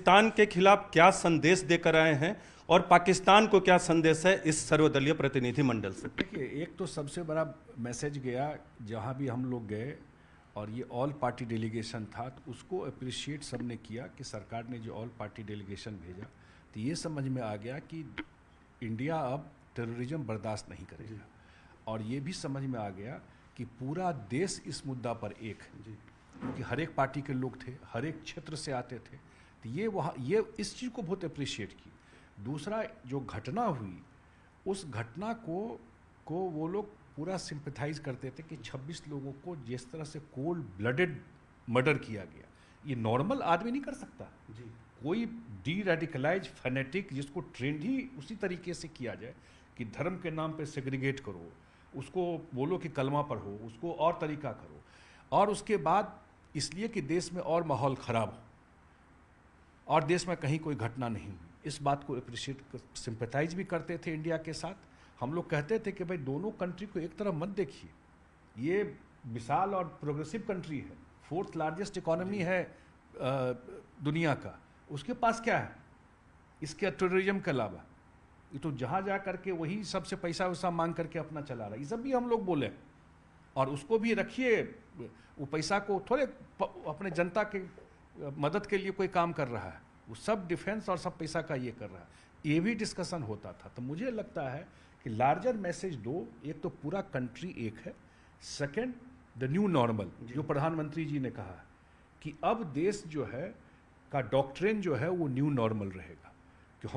पाकिस्तान के खिलाफ क्या संदेश देकर आए हैं और पाकिस्तान को क्या संदेश है इस सर्वदलीय प्रतिनिधिमंडल से? देखिए, एक तो सबसे बड़ा मैसेज गया जहाँ भी हम लोग गए, और ये ऑल पार्टी डेलीगेशन था, तो उसको अप्रिशिएट सबने किया कि सरकार ने जो ऑल पार्टी डेलीगेशन भेजा, तो ये समझ में आ गया कि इंडिया अब टेररिज्म बर्दाश्त नहीं करेगा। और ये भी समझ में आ गया कि पूरा देश इस मुद्दा पर एक है, क्योंकि हर एक पार्टी के लोग थे, हर एक क्षेत्र से आते थे, तो ये इस चीज़ को बहुत अप्रिशिएट की। दूसरा, जो घटना हुई उस घटना को वो लोग पूरा सिंपैथाइज करते थे कि 26 लोगों को जिस तरह से कोल्ड ब्लडेड मर्डर किया गया, ये नॉर्मल आदमी नहीं कर सकता जी। कोई डी रेडिकलाइज फैनेटिक जिसको ट्रेंड ही उसी तरीके से किया जाए कि धर्म के नाम पे सेग्रीगेट करो, उसको बोलो कि कलमा पढ़ो, उसको और तरीका करो, और उसके बाद इसलिए कि देश में और माहौल ख़राब हो और देश में कहीं कोई घटना नहीं हुई, इस बात को अप्रिशिएट सिंपैथाइज भी करते थे इंडिया के साथ। हम लोग कहते थे कि भाई दोनों कंट्री को एक तरफ मत देखिए, ये विशाल और प्रोग्रेसिव कंट्री है, 4th लार्जेस्ट इकोनॉमी है दुनिया का, उसके पास क्या है इसके टेररिज्म के अलावा? ये तो जहाँ जा करके वही सबसे पैसा वैसा मांग करके अपना चला रहा है। ये सब भी हम लोग बोले, और उसको भी रखिए, वो पैसा को थोड़े अपने जनता के मदद के लिए कोई काम कर रहा है, वो सब डिफेंस और सब पैसा का ये कर रहा है, ये भी डिस्कशन होता था। तो मुझे लगता है कि लार्जर मैसेज दो, एक तो पूरा कंट्री एक है, सेकंड द न्यू नॉर्मल जो प्रधानमंत्री जी ने कहा कि अब देश जो है का डॉक्ट्रिन जो है वो न्यू नॉर्मल रहेगा, कि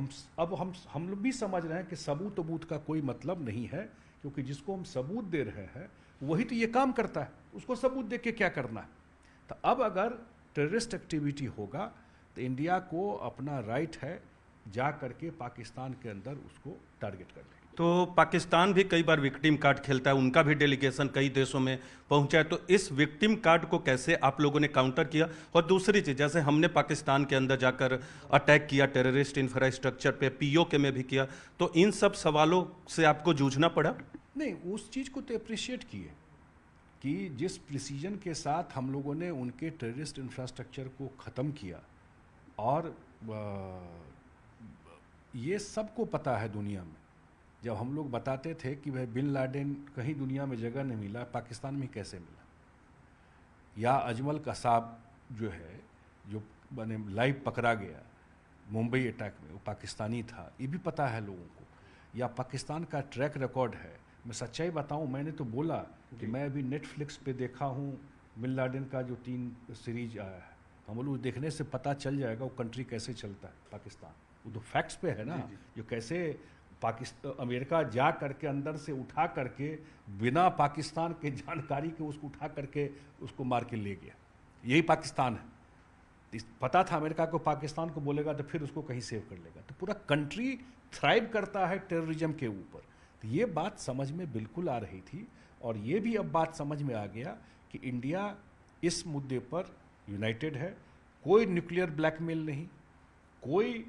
हम लोग भी समझ रहे हैं कि सबूत वबूत का कोई मतलब नहीं है, क्योंकि जिसको हम सबूत दे रहे हैं वही तो ये काम करता है, उसको सबूत दे के क्या करना है। तो अब अगर टेररिस्ट एक्टिविटी होगा तो इंडिया को अपना राइट है जा करके पाकिस्तान के अंदर उसको टारगेट कर लेगी। तो पाकिस्तान भी कई बार विक्टिम कार्ड खेलता है, उनका भी डेलीगेशन कई देशों में पहुंचा है, तो इस विक्टिम कार्ड को कैसे आप लोगों ने काउंटर किया? और दूसरी चीज़, जैसे हमने पाकिस्तान के अंदर जाकर अटैक किया टेररिस्ट इंफ्रास्ट्रक्चर पे, पीओके में भी किया, तो इन सब सवालों से आपको जूझना पड़ा? नहीं, उस चीज़ को तो अप्रिशिएट किए कि जिस प्रिसीजन के साथ हम लोगों ने उनके टेररिस्ट इंफ्रास्ट्रक्चर को ख़त्म किया, और ये सबको पता है दुनिया में। जब हम लोग बताते थे कि भाई बिन लादेन कहीं दुनिया में जगह नहीं मिला, पाकिस्तान में कैसे मिला, या अजमल कसाब जो है जो मैंने लाइव पकड़ा गया मुंबई अटैक में, वो पाकिस्तानी था, ये भी पता है लोगों को। या पाकिस्तान का ट्रैक रिकॉर्ड है। मैं सच्चाई बताऊं, मैंने तो बोला कि मैं अभी नेटफ्लिक्स पे देखा हूं बिन लादेन का जो 3 सीरीज आया है, हम बोलो देखने से पता चल जाएगा वो कंट्री कैसे चलता है पाकिस्तान, वो तो फैक्ट्स पे है ना। जो कैसे पाकिस्तान अमेरिका जा करके अंदर से उठा करके बिना पाकिस्तान के जानकारी के उसको उठा करके उसको मार के ले गया, यही पाकिस्तान है। पता था अमेरिका को पाकिस्तान को बोलेगा तो फिर उसको कहीं सेव कर लेगा। तो पूरा कंट्री थ्राइव करता है टेररिज्म के ऊपर। तो ये बात समझ में बिल्कुल आ रही थी, और ये भी अब बात समझ में आ गया कि इंडिया इस मुद्दे पर यूनाइटेड है। कोई न्यूक्लियर ब्लैकमेल नहीं, कोई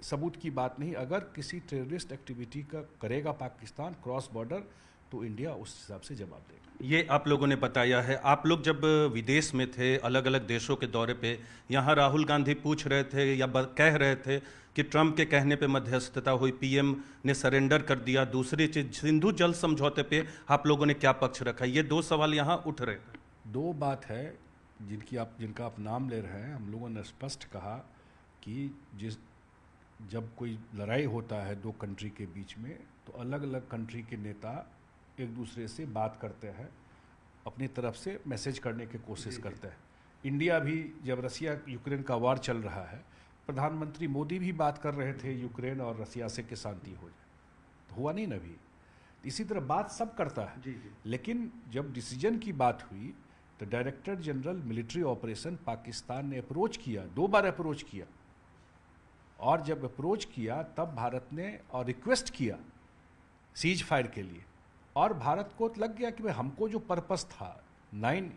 सबूत की बात नहीं। अगर किसी टेररिस्ट एक्टिविटी का करेगा पाकिस्तान क्रॉस बॉर्डर, तो इंडिया उस हिसाब से जवाब देगा। ये आप लोगों ने बताया है। आप लोग जब विदेश में थे, अलग अलग देशों के दौरे पे, यहाँ राहुल गांधी पूछ रहे थे या कह रहे थे कि ट्रंप के कहने पे मध्यस्थता हुई, पीएम ने सरेंडर कर दिया। दूसरी चीज, सिंधु जल समझौते पे आप लोगों ने क्या पक्ष रखा? ये 2 सवाल यहाँ उठ रहे हैं। 2 बात है जिनका आप नाम ले रहे हैं। हम लोगों ने स्पष्ट कहा कि जब कोई लड़ाई होता है 2 कंट्री के बीच में, तो अलग अलग कंट्री के नेता एक दूसरे से बात करते हैं, अपनी तरफ से मैसेज करने की कोशिश करते हैं। इंडिया भी, जब रसिया यूक्रेन का वार चल रहा है, प्रधानमंत्री मोदी भी बात कर रहे थे यूक्रेन और रसिया से कि शांति हो जाए, तो हुआ नहीं ना भी। इसी तरह बात सब करता है। लेकिन जब डिसीजन की बात हुई तो director general military operation Pakistan ने अप्रोच किया, 2 बार अप्रोच किया, और जब अप्रोच किया तब भारत ने और रिक्वेस्ट किया सीज फायर के लिए, और भारत को लग गया कि भाई हमको जो पर्पस था 9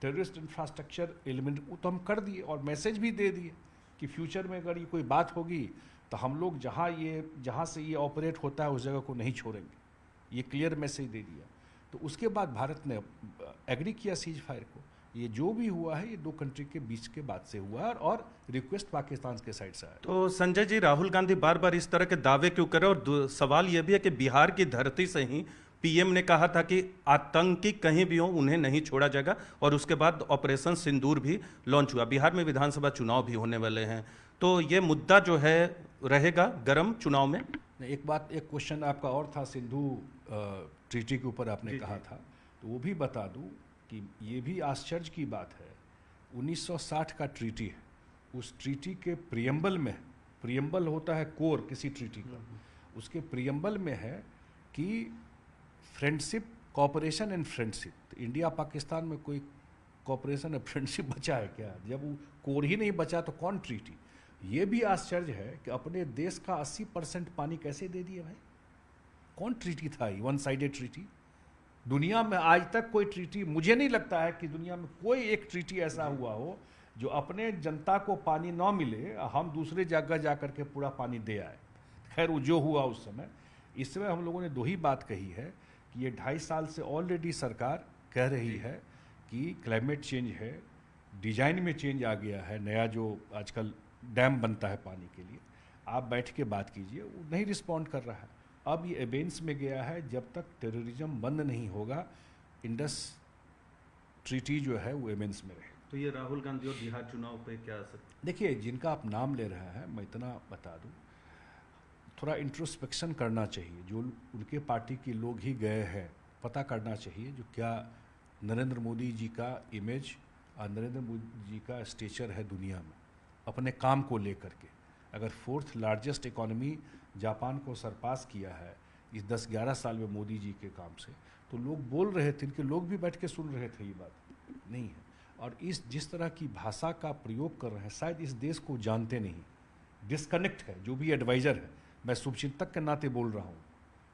टेररिस्ट इंफ्रास्ट्रक्चर एलिमिनेट, वो तो हम कर दिए, और मैसेज भी दे दिए कि फ्यूचर में अगर ये कोई बात होगी तो हम लोग जहाँ से ये ऑपरेट होता है उस जगह को नहीं छोड़ेंगे। ये क्लियर मैसेज दे दिया। तो उसके बाद भारत ने एग्री किया सीज फायर को, ये जो भी हुआ है ये दो कंट्री के बीच के बात से हुआ है और रिक्वेस्ट पाकिस्तान के साइड से आया। तो संजय जी, राहुल गांधी बार बार इस तरह के दावे क्यों कर रहे हैं? और सवाल यह भी है कि बिहार की धरती से ही पीएम ने कहा था कि आतंकी कहीं भी हो उन्हें नहीं छोड़ा जाएगा, और उसके बाद ऑपरेशन सिंदूर भी लॉन्च हुआ। बिहार में विधानसभा चुनाव भी होने वाले हैं, तो ये मुद्दा जो है रहेगा गर्म चुनाव में। एक क्वेश्चन आपका और था, सिंधु ट्रीटी के ऊपर आपने कहा था, तो वो भी बता दूं कि ये भी आश्चर्य की बात है, 1960 का ट्रीटी है, उस ट्रीटी के प्रियम्बल में, प्रियम्बल होता है कोर किसी ट्रीटी का, उसके प्रियम्बल में है कि फ्रेंडशिप, कॉपरेशन एंड फ्रेंडशिप। तो इंडिया पाकिस्तान में कोई कॉपरेशन और फ्रेंडशिप बचा है क्या? जब वो कोर ही नहीं बचा तो कौन ट्रीटी? ये भी आश्चर्य है कि अपने देश का 80% पानी कैसे दे दिया भाई? कौन ट्रीटी था ये? One sided treaty. दुनिया में आज तक कोई ट्रीटी, मुझे नहीं लगता है कि दुनिया में कोई एक ट्रीटी ऐसा हुआ हो जो अपने जनता को पानी ना मिले, हम दूसरे जगह जा कर के पूरा पानी दे आए। खैर वो जो हुआ उस समय, इस समय हम लोगों ने दो ही बात कही है कि ये 2.5 साल से ऑलरेडी सरकार कह रही है कि क्लाइमेट चेंज है, डिजाइन में चेंज आ गया है, नया जो आजकल डैम बनता है पानी के लिए, आप बैठ के बात कीजिए, वो नहीं रिस्पॉन्ड कर रहा है। अब ये एबेंस में गया है, जब तक टेररिज्म बंद नहीं होगा इंडस ट्रीटी जो है वो एबेंस में रहे। तो ये राहुल गांधी और बिहार चुनाव पे क्या असर? देखिए, जिनका आप नाम ले रहे हैं, मैं इतना बता दूं, थोड़ा इंट्रोस्पेक्शन करना चाहिए। जो उनके पार्टी के लोग ही गए हैं, पता करना चाहिए जो क्या नरेंद्र मोदी जी का इमेज और नरेंद्र मोदी जी का स्टेचर है दुनिया में अपने काम को लेकर के। अगर 4th लार्जेस्ट इकोनॉमी जापान को सरपास किया है इस 10-11 साल में मोदी जी के काम से, तो लोग बोल रहे थे, इनके लोग भी बैठ के सुन रहे थे, ये बात नहीं है। और जिस तरह की भाषा का प्रयोग कर रहे हैं, शायद इस देश को जानते नहीं, डिस्कनेक्ट है। जो भी एडवाइज़र है, मैं शुभचिंतक के नाते बोल रहा हूँ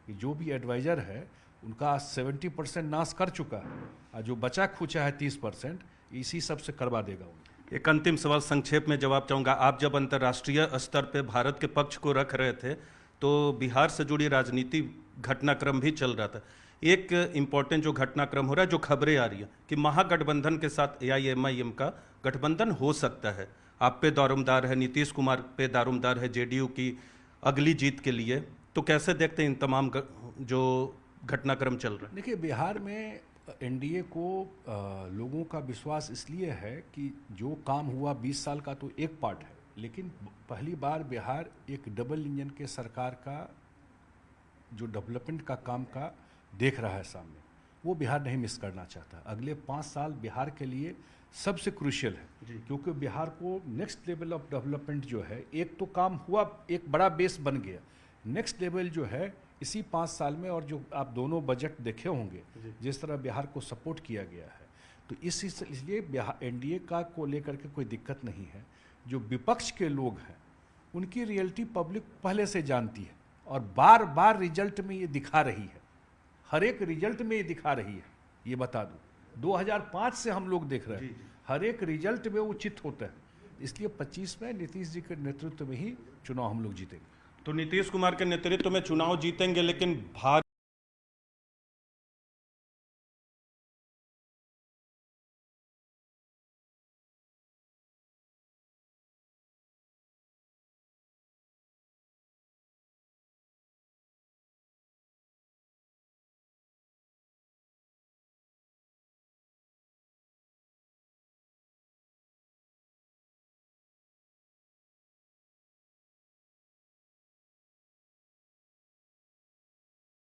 कि जो भी एडवाइज़र है उनका 70% नाश कर चुका है, और जो बचा खुचा है 30% इसी सब से करवा देगा उनको। एक अंतिम सवाल संक्षेप में जवाब चाहूँगा। आप जब अंतर्राष्ट्रीय स्तर पे भारत के पक्ष को रख रहे थे तो बिहार से जुड़ी राजनीति घटनाक्रम भी चल रहा था। एक इम्पॉर्टेंट जो घटनाक्रम हो रहा है, जो खबरें आ रही है कि महागठबंधन के साथ AIMIM का गठबंधन हो सकता है। आप पे दारोमदार है, नीतीश कुमार पे दारोमदार है JDU की अगली जीत के लिए। तो कैसे देखते हैं इन तमाम जो घटनाक्रम चल रहा है? देखिए, बिहार में NDA को लोगों का विश्वास इसलिए है कि जो काम हुआ 20 साल का तो एक पार्ट है, लेकिन पहली बार बिहार एक डबल इंजन के सरकार का जो डेवलपमेंट का काम का देख रहा है सामने, वो बिहार नहीं मिस करना चाहता। अगले 5 साल बिहार के लिए सबसे क्रूशियल है, क्योंकि बिहार को नेक्स्ट लेवल ऑफ डेवलपमेंट जो है, एक तो काम हुआ, एक बड़ा बेस बन गया, नेक्स्ट लेवल जो है इसी 5 साल में, और जो आप दोनों बजट देखे होंगे जिस तरह बिहार को सपोर्ट किया गया है, तो इसलिए बिहार NDA का को लेकर के कोई दिक्कत नहीं है। जो विपक्ष के लोग हैं उनकी रियलिटी पब्लिक पहले से जानती है, और बार बार रिजल्ट में ये दिखा रही है, हर एक रिजल्ट में ये दिखा रही है। ये बता दूं, 2005 से हम लोग देख रहे हैं, हर एक रिजल्ट में वो चित होता है। इसलिए 25 में नीतीश जी के नेतृत्व में ही चुनाव हम लोग जीतेंगे। तो नीतीश कुमार के नेतृत्व में चुनाव जीतेंगे, लेकिन